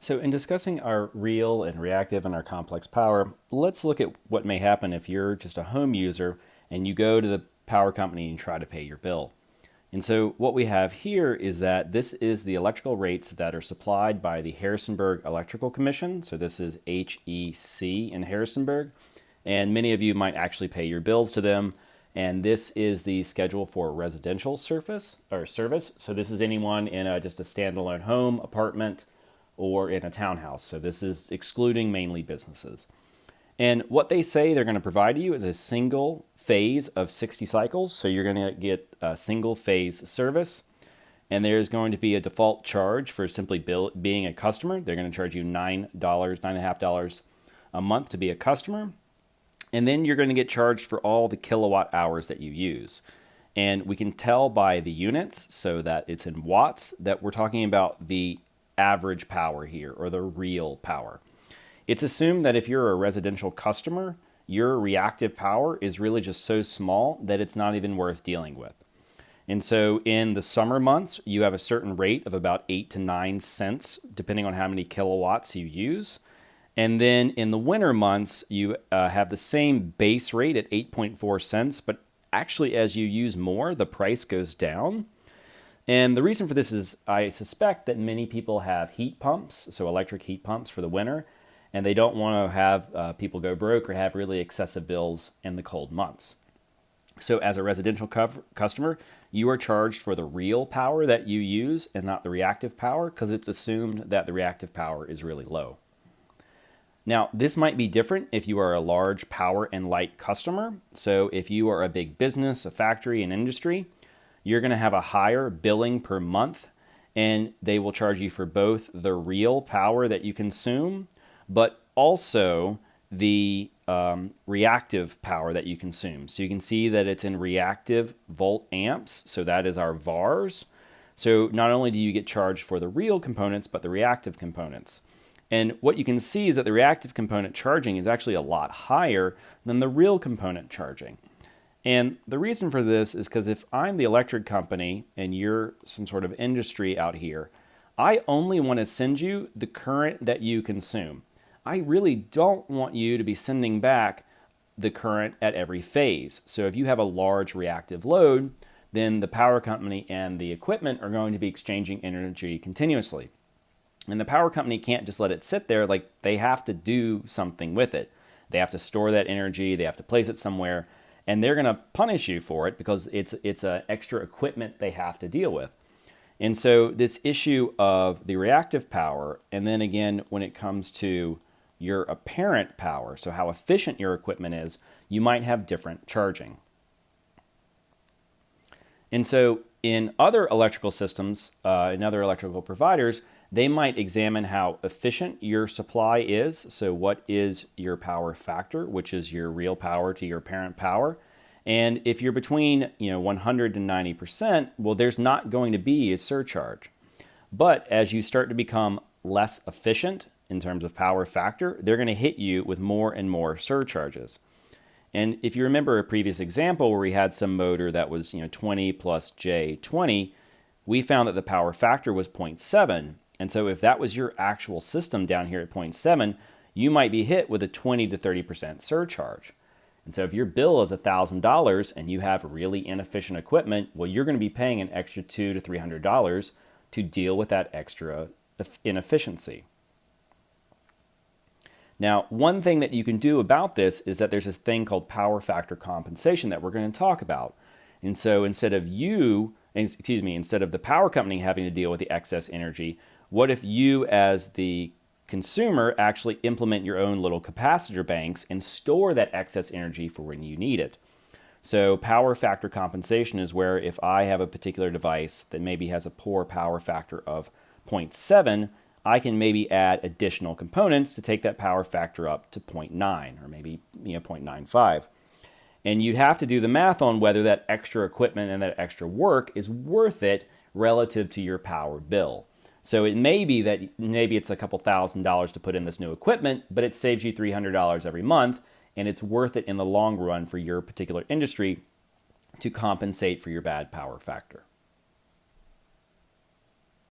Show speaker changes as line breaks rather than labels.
So in discussing our real and reactive and our complex power, let's look at what may happen if you're just a home user and you go to the power company and try to pay your bill. And so what we have here is that this is the electrical rates that are supplied by the Harrisonburg Electrical Commission. So this is HEC in Harrisonburg. And many of you might actually pay your bills to them. And this is the schedule for residential service. So this is anyone in just a standalone home, apartment, or in a townhouse. So this is excluding mainly businesses. And what they say they're going to provide you is a single phase of 60 cycles. So you're going to get a single phase service. And there's going to be a default charge for simply being a customer. They're going to charge you $9.5 a month to be a customer. And then you're going to get charged for all the kilowatt hours that you use. And we can tell by the units, so that it's in watts, that we're talking about the average power here, or the real power. It's assumed that if you're a residential customer, your reactive power is really just so small that it's not even worth dealing with. And so in the summer months, you have a certain rate of about 8 to 9 cents, depending on how many kilowatts you use. And then in the winter months, you have the same base rate at 8.4 cents, but actually as you use more, the price goes down. And the reason for this is I suspect that many people have heat pumps, so electric heat pumps for the winter, and they don't want to have people go broke or have really excessive bills in the cold months. So as a residential customer, you are charged for the real power that you use and not the reactive power, because it's assumed that the reactive power is really low. Now, this might be different if you are a large power and light customer. So if you are a big business, a factory, an industry, you're going to have a higher billing per month, and they will charge you for both the real power that you consume, but also the reactive power that you consume. So you can see that it's in reactive volt amps, so that is our VARs. So not only do you get charged for the real components, but the reactive components. And what you can see is that the reactive component charging is actually a lot higher than the real component charging. And the reason for this is because if I'm the electric company and you're some sort of industry out here, I only want to send you the current that you consume. I really don't want you to be sending back the current at every phase. So if you have a large reactive load, then the power company and the equipment are going to be exchanging energy continuously. And the power company can't just let it sit there. Like, they have to do something with it. They have to store that energy, they have to place it somewhere, and they're going to punish you for it because it's an extra equipment they have to deal with. And so this issue of the reactive power, and then again when it comes to your apparent power, so how efficient your equipment is, you might have different charging. And so in other electrical systems, in other electrical providers, they might examine how efficient your supply is. So what is your power factor, which is your real power to your apparent power. And if you're between 100 and 90%, well, there's not going to be a surcharge. But as you start to become less efficient in terms of power factor, they're going to hit you with more and more surcharges. And if you remember a previous example where we had some motor that was 20 plus J20, we found that the power factor was 0.7. And so if that was your actual system down here at 0.7, you might be hit with a 20 to 30% surcharge. And so if your bill is $1,000 and you have really inefficient equipment, well, you're going to be paying an extra $200 to $300 to deal with that extra inefficiency. Now, one thing that you can do about this is that there's this thing called power factor compensation that we're going to talk about. And so instead of the power company having to deal with the excess energy, what if you as the consumer actually implement your own little capacitor banks and store that excess energy for when you need it? So power factor compensation is where if I have a particular device that maybe has a poor power factor of 0.7, I can maybe add additional components to take that power factor up to 0.9 or maybe 0.95. And you'd have to do the math on whether that extra equipment and that extra work is worth it relative to your power bill. So it may be that maybe it's a couple $1,000s to put in this new equipment, but it saves you $300 every month, and it's worth it in the long run for your particular industry to compensate for your bad power factor.